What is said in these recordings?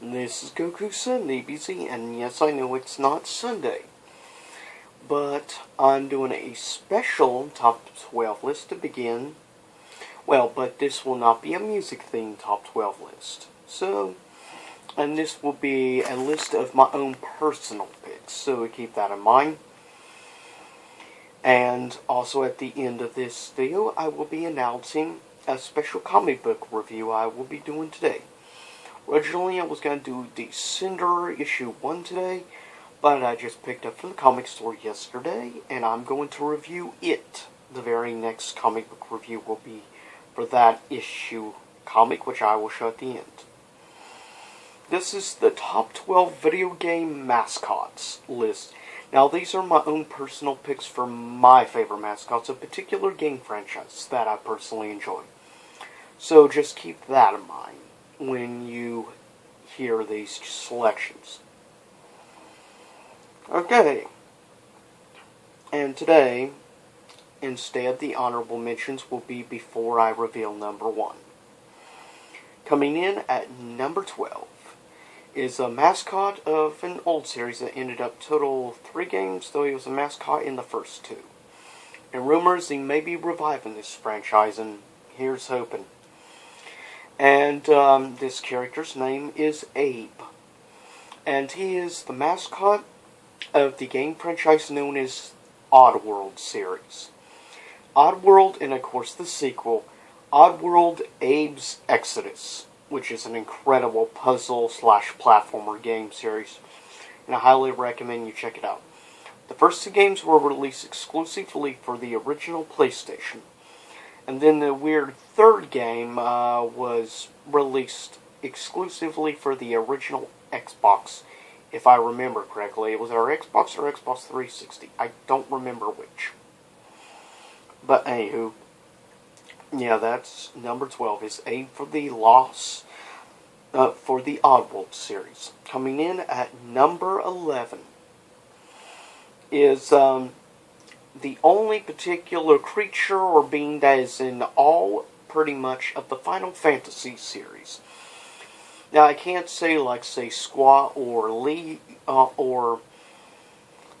This is Goku Sunday BZ, and yes, I know it's not Sunday, but I'm doing a special top 12 list to begin. Well, but this will not be a music-themed top 12 list. And this will be a list of my own personal picks, so keep that in mind. And also at the end of this video, I will be announcing a special comic book review I will be doing today. Originally, I was going to do the Cinder issue 1 today, but I just picked up from the comic store yesterday, and I'm going to review it. The very next comic book review will be for that issue comic, which I will show at the end. This is the top 12 video game mascots list. Now, these are my own personal picks for my favorite mascots, a particular game franchise that I personally enjoy. So just keep that in mind when you hear these selections. Okay, and today, instead, the honorable mentions will be before I reveal number 1. Coming in at number 12 is a mascot of an old series that ended up total 3 games, though he was a mascot in the first 2. And rumors he may be reviving this franchise, and here's hoping. And this character's name is Abe. And he is the mascot of the game franchise known as Oddworld series. Oddworld, and of course the sequel, Oddworld Abe's Exodus, which is an incredible puzzle/platformer game series, and I highly recommend you check it out. The first 2 games were released exclusively for the original PlayStation, and then the weird 3rd game was released exclusively for the original Xbox, if I remember correctly. It was our Xbox or Xbox 360. I don't remember which. But anywho, yeah, that's number 12 is Abe for the for the Oddworld series. Coming in at number 11 is the only particular creature or being that is in all, pretty much, of the Final Fantasy series. Now, I can't say, say, Squat or Lee, or,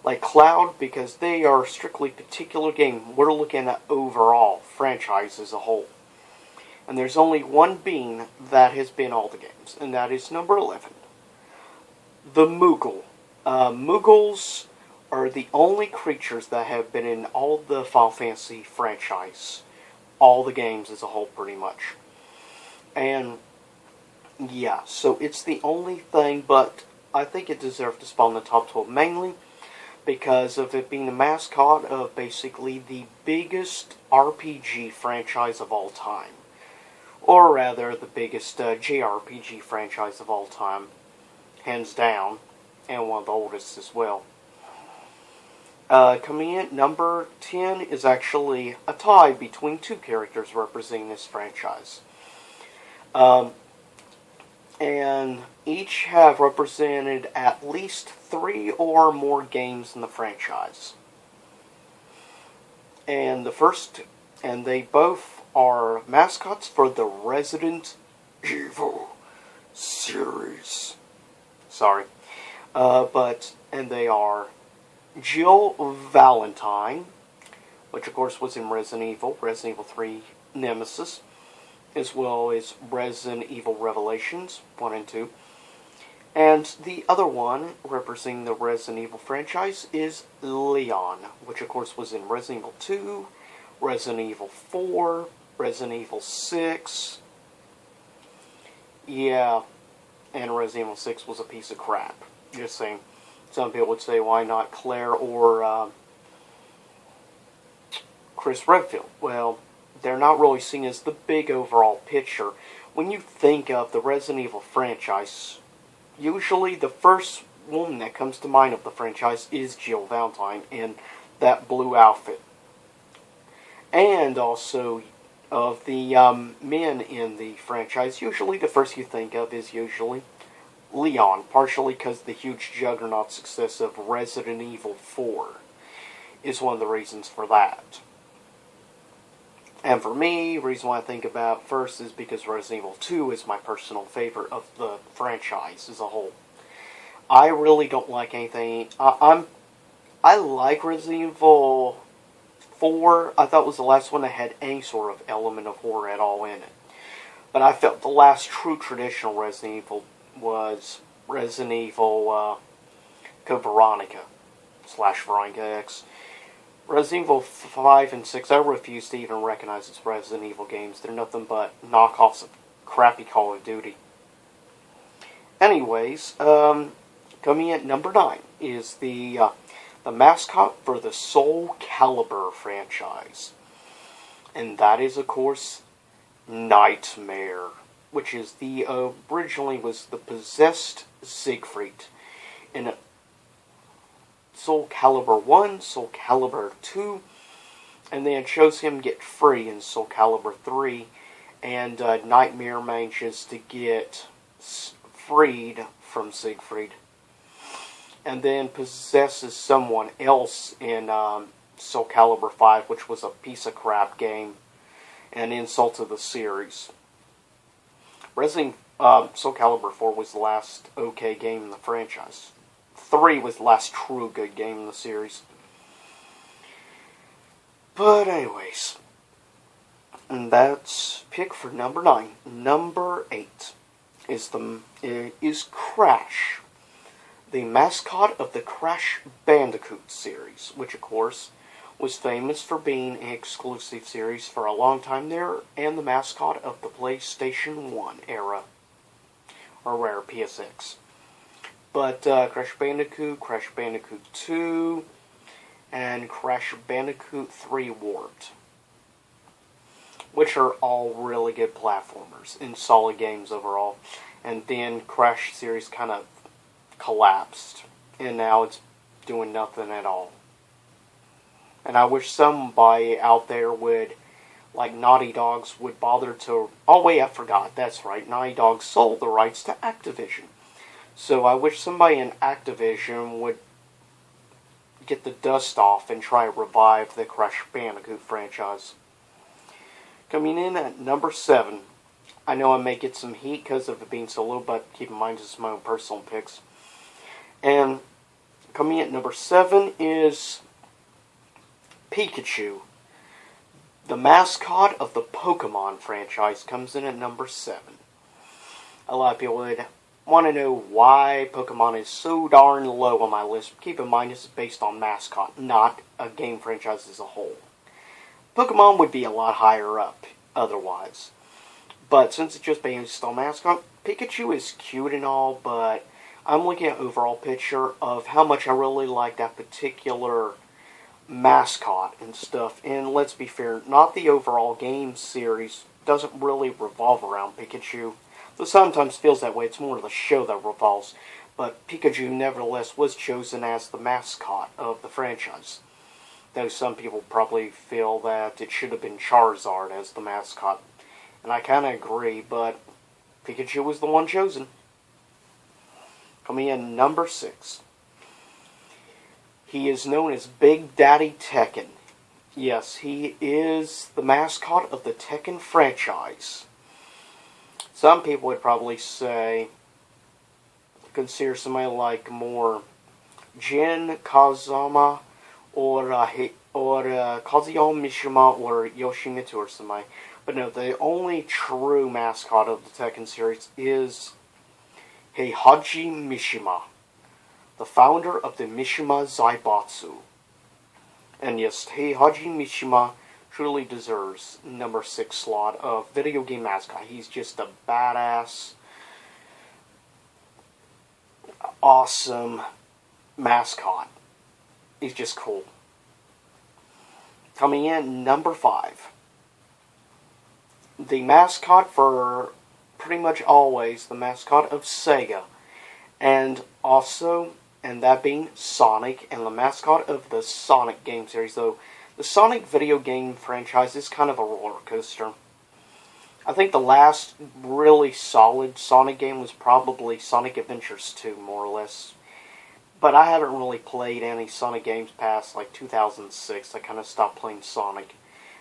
like, Cloud, because they are strictly particular game. We're looking at overall franchise as a whole. And there's only one being that has been all the games, and that is number 11. The Moogle. Moogles are the only creatures that have been in all the Final Fantasy franchise. All the games as a whole, pretty much. And, yeah, so it's the only thing, but I think it deserved to spawn in the top 12, mainly because of it being the mascot of basically the biggest RPG franchise of all time. Or rather, the biggest JRPG franchise of all time, hands down, and one of the oldest as well. Coming in at number 10 is actually a tie between 2 characters representing this franchise. And each have represented at least 3 or more games in the franchise. And they both are mascots for the Resident Evil series. Sorry. And they are Jill Valentine, which of course was in Resident Evil 3 Nemesis, as well as Resident Evil Revelations 1 and 2. And the other one, representing the Resident Evil franchise, is Leon, which of course was in Resident Evil 2, Resident Evil 4, Resident Evil 6. Yeah, and Resident Evil 6 was a piece of crap. Just saying. Some people would say, why not Claire or Chris Redfield? Well, they're not really seen as the big overall picture. When you think of the Resident Evil franchise, usually the first woman that comes to mind of the franchise is Jill Valentine in that blue outfit. And also, of the men in the franchise, usually the first you think of is usually Leon, partially because the huge juggernaut success of Resident Evil 4 is one of the reasons for that. And for me, the reason why I think about first is because Resident Evil 2 is my personal favorite of the franchise as a whole. I really don't like anything. I like Resident Evil 4. I thought was the last one that had any sort of element of horror at all in it. But I felt the last true traditional Resident Evil was Resident Evil Code Veronica / Veronica X. Resident Evil 5 and 6, I refuse to even recognize as Resident Evil games. They're nothing but knockoffs of crappy Call of Duty. Anyways, coming at number 9 is the mascot for the Soul Calibur franchise. And that is, of course, Nightmare, which is originally was the possessed Siegfried in Soul Calibur 1, Soul Calibur 2, and then it shows him get free in Soul Calibur 3, and Nightmare manages to get freed from Siegfried, and then possesses someone else in Soul Calibur 5, which was a piece of crap game, an insult to the series. Soul Calibur 4 was the last okay game in the franchise. 3 was the last true good game in the series. But anyways, and that's pick for number 9. Number 8 is Crash, the mascot of the Crash Bandicoot series, which of course was famous for being an exclusive series for a long time there, and the mascot of the PlayStation 1 era, or rare PSX. But Crash Bandicoot 2, and Crash Bandicoot 3 Warped, which are all really good platformers and solid games overall. And then Crash series kind of collapsed, and now it's doing nothing at all. And I wish somebody out there would, like Naughty Dogs, would bother to... Oh wait, I forgot. That's right. Naughty Dog sold the rights to Activision. So I wish somebody in Activision would get the dust off and try to revive the Crash Bandicoot franchise. Coming in at number 7. I know I may get some heat because of it being so low, but keep in mind this is my own personal picks. And coming in at number 7 is Pikachu. The mascot of the Pokemon franchise comes in at number 7. A lot of people would want to know why Pokemon is so darn low on my list. Keep in mind this is based on mascot, not a game franchise as a whole. Pokemon would be a lot higher up otherwise. But since it's just based on mascot, Pikachu is cute and all, but I'm looking at overall picture of how much I really like that particular mascot and stuff. And let's be fair, not the overall game series doesn't really revolve around Pikachu. Though sometimes feels that way, it's more of the show that revolves. But Pikachu nevertheless was chosen as the mascot of the franchise. Though some people probably feel that it should have been Charizard as the mascot. And I kind of agree, but Pikachu was the one chosen. Coming in number 6. He is known as Big Daddy Tekken. Yes, he is the mascot of the Tekken franchise. Some people would probably say, consider somebody like more Jin Kazama or Kazuya Mishima or Yoshimitsu or somebody. But no, the only true mascot of the Tekken series is Heihachi Mishima, the founder of the Mishima Zaibatsu. And yes, Heihachi Mishima truly deserves number 6 slot of video game mascot. He's just a badass, awesome mascot. He's just cool. Coming in number 5. The mascot for pretty much always the mascot of Sega. And also, and that being Sonic, and the mascot of the Sonic game series, though the Sonic video game franchise is kind of a roller coaster. I think the last really solid Sonic game was probably Sonic Adventures 2, more or less. But I haven't really played any Sonic games past like 2006. I kind of stopped playing Sonic.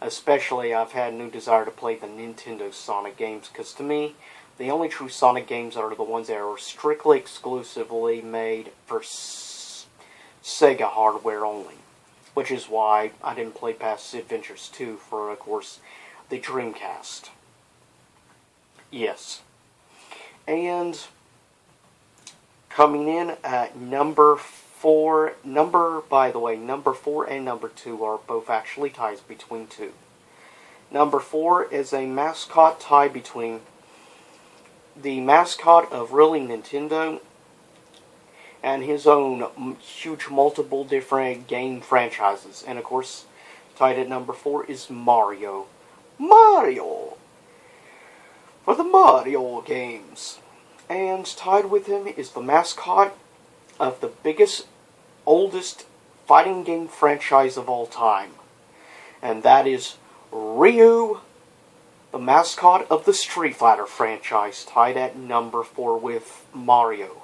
Especially, I've had no desire to play the Nintendo Sonic games, because to me, the only true Sonic games are the ones that are strictly exclusively made for Sega hardware only. Which is why I didn't play past Adventures 2 for, of course, the Dreamcast. Yes. And coming in at number 4, by the way, number 4 and number 2 are both actually ties between two. Number 4 is a mascot tie between the mascot of really Nintendo and his own huge multiple different game franchises. And of course, tied at number 4 is Mario. Mario! For the Mario games. And tied with him is the mascot of the biggest, oldest fighting game franchise of all time. And that is Ryu, the mascot of the Street Fighter franchise, tied at number 4 with Mario.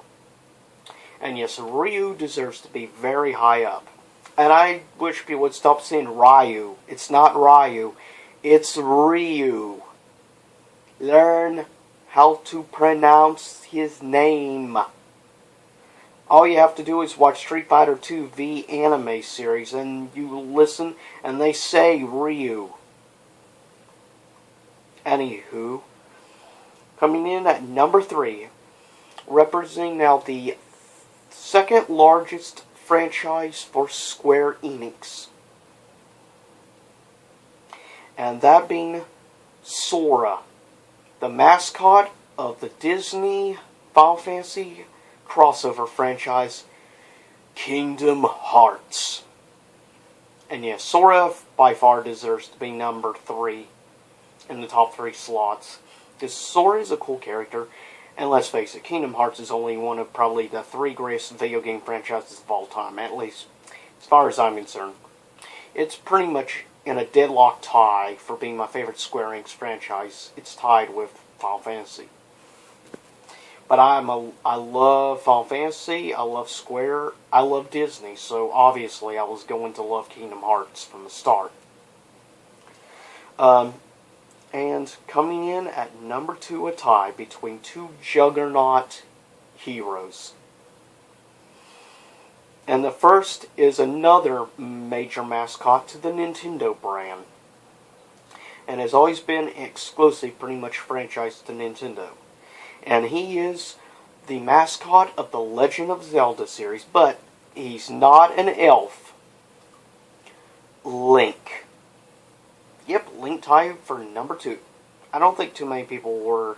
And yes, Ryu deserves to be very high up. And I wish people would stop saying Ryu. It's not Ryu, it's Ryu. Learn how to pronounce his name. All you have to do is watch Street Fighter 2 V anime series, and you listen, and they say Ryu. Anywho, coming in at number 3, representing now the second largest franchise for Square Enix. And that being Sora, the mascot of the Disney Final Fantasy crossover franchise, Kingdom Hearts. And yes, Sora by far deserves to be number 3 in the top 3 slots. Because Sora is a cool character, and let's face it, Kingdom Hearts is only one of probably the 3 greatest video game franchises of all time, at least as far as I'm concerned. It's pretty much in a deadlock tie for being my favorite Square Enix franchise. It's tied with Final Fantasy. But I love Final Fantasy, I love Square, I love Disney, so obviously I was going to love Kingdom Hearts from the start. And coming in at number 2, a tie between two juggernaut heroes. And the first is another major mascot to the Nintendo brand. And has always been exclusive, pretty much franchised to Nintendo. And he is the mascot of the Legend of Zelda series, but he's not an elf. Link. Yep, Link tied for number 2. I don't think too many people were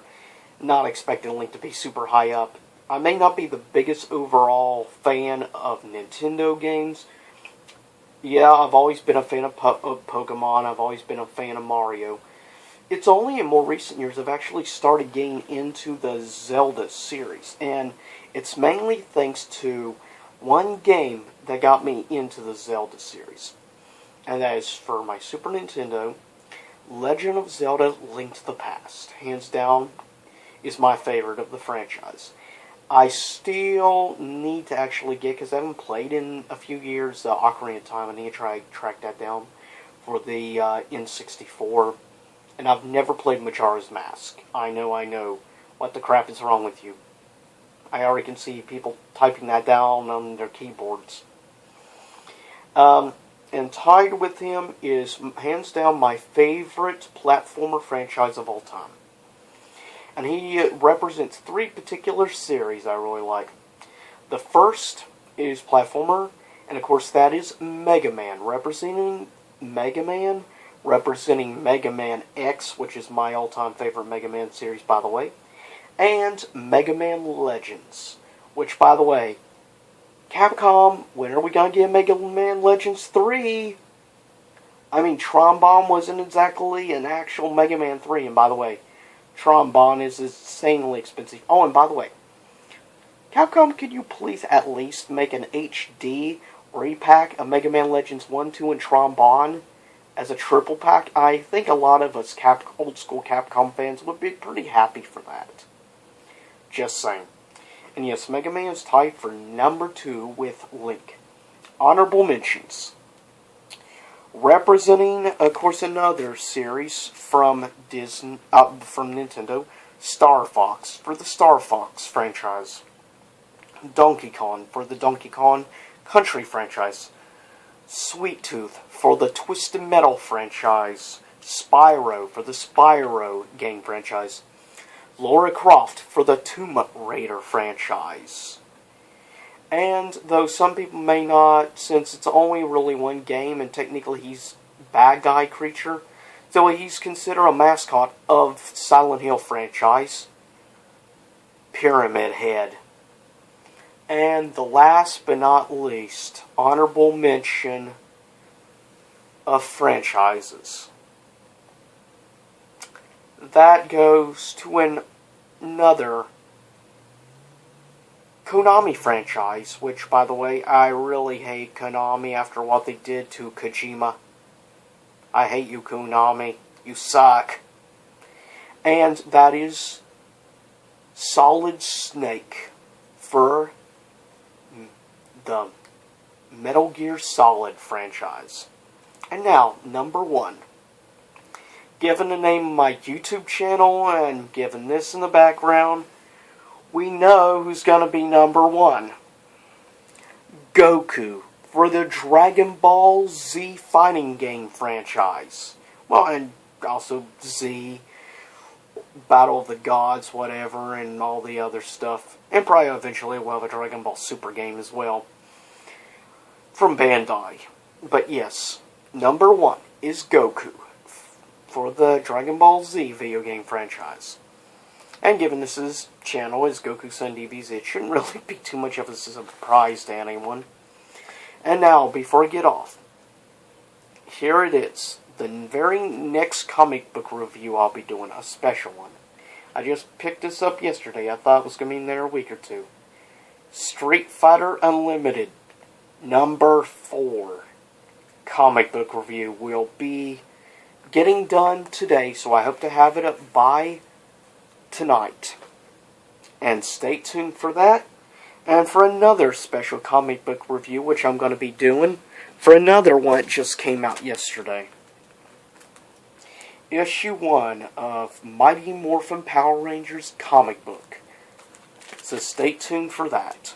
not expecting Link to be super high up. I may not be the biggest overall fan of Nintendo games. Yeah, I've always been a fan of Pokemon. I've always been a fan of Mario. It's only in more recent years I've actually started getting into the Zelda series. And it's mainly thanks to one game that got me into the Zelda series. And that is for my Super Nintendo, Legend of Zelda: Link to the Past. Hands down, is my favorite of the franchise. I still need to actually get, because I haven't played in a few years, Ocarina of Time. I need to try to track that down for the N64. And I've never played Majora's Mask. I know. What the crap is wrong with you? I already can see people typing that down on their keyboards. And tied with him is, hands down, my favorite platformer franchise of all time. And he represents 3 particular series I really like. The first is platformer, and of course that is Mega Man, representing Mega Man X, which is my all-time favorite Mega Man series, by the way, and Mega Man Legends, which, by the way, Capcom, when are we going to get Mega Man Legends 3? I mean, Trombone wasn't exactly an actual Mega Man 3, and by the way, Trombone is insanely expensive. Oh, and by the way, Capcom, could you please at least make an HD repack of Mega Man Legends 1, 2, and Trombone as a triple pack? I think a lot of us old school Capcom fans would be pretty happy for that. Just saying. And yes, Mega Man is tied for number 2 with Link. Honorable mentions. Representing, of course, another series from from Nintendo, Star Fox for the Star Fox franchise. Donkey Kong for the Donkey Kong Country franchise. Sweet Tooth for the Twisted Metal franchise. Spyro for the Spyro game franchise. Lara Croft for the Tomb Raider franchise. And though some people may not, since it's only really one game and technically he's bad guy creature, so he's considered a mascot of Silent Hill franchise, Pyramid Head. And the last but not least, honorable mention of franchises. That goes to another Konami franchise, which, by the way, I really hate Konami after what they did to Kojima. I hate you, Konami. You suck. And that is Solid Snake for the Metal Gear Solid franchise. And now, number 1. Given the name of my YouTube channel and given this in the background, we know who's going to be number 1. Goku for the Dragon Ball Z fighting game franchise. Well, and also Z, Battle of the Gods, whatever, and all the other stuff. And probably eventually we'll have a Dragon Ball Super game as well. From Bandai. But yes, number 1 is Goku for the Dragon Ball Z video game franchise. And given this channel is Goku-san DBZ, it shouldn't really be too much of a surprise to anyone. And now, before I get off, here it is. The very next comic book review I'll be doing, a special one. I just picked this up yesterday. I thought it was going to be in there a week or two. Street Fighter Unlimited, number 4 comic book review will be getting done today, so I hope to have it up by tonight. And stay tuned for that. And for another special comic book review, which I'm going to be doing, for another one that just came out yesterday. Issue 1 of Mighty Morphin Power Rangers comic book. So stay tuned for that.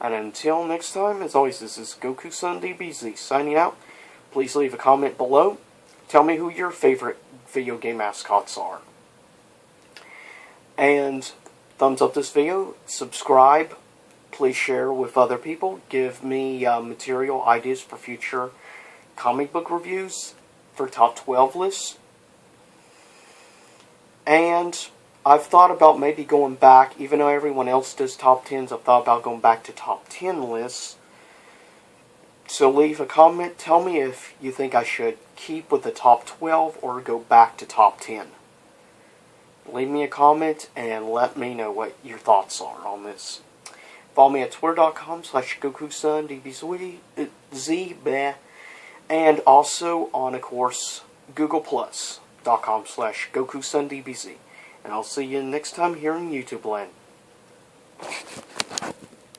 And until next time, as always, this is Goku-san DBZ signing out. Please leave a comment below. Tell me who your favorite video game mascots are. And thumbs up this video, subscribe, please share with other people, give me material ideas for future comic book reviews for top 12 lists. And I've thought about maybe going back, even though everyone else does top 10s, I've thought about going back to top 10 lists. So leave a comment, tell me if you think I should keep with the top 12 or go back to top 10. Leave me a comment and let me know what your thoughts are on this. Follow me at twitter.com/GokuSunDBZ, and also on, of course, GooglePlus.com/GokuSunDBZ. And I'll see you next time here in YouTube land.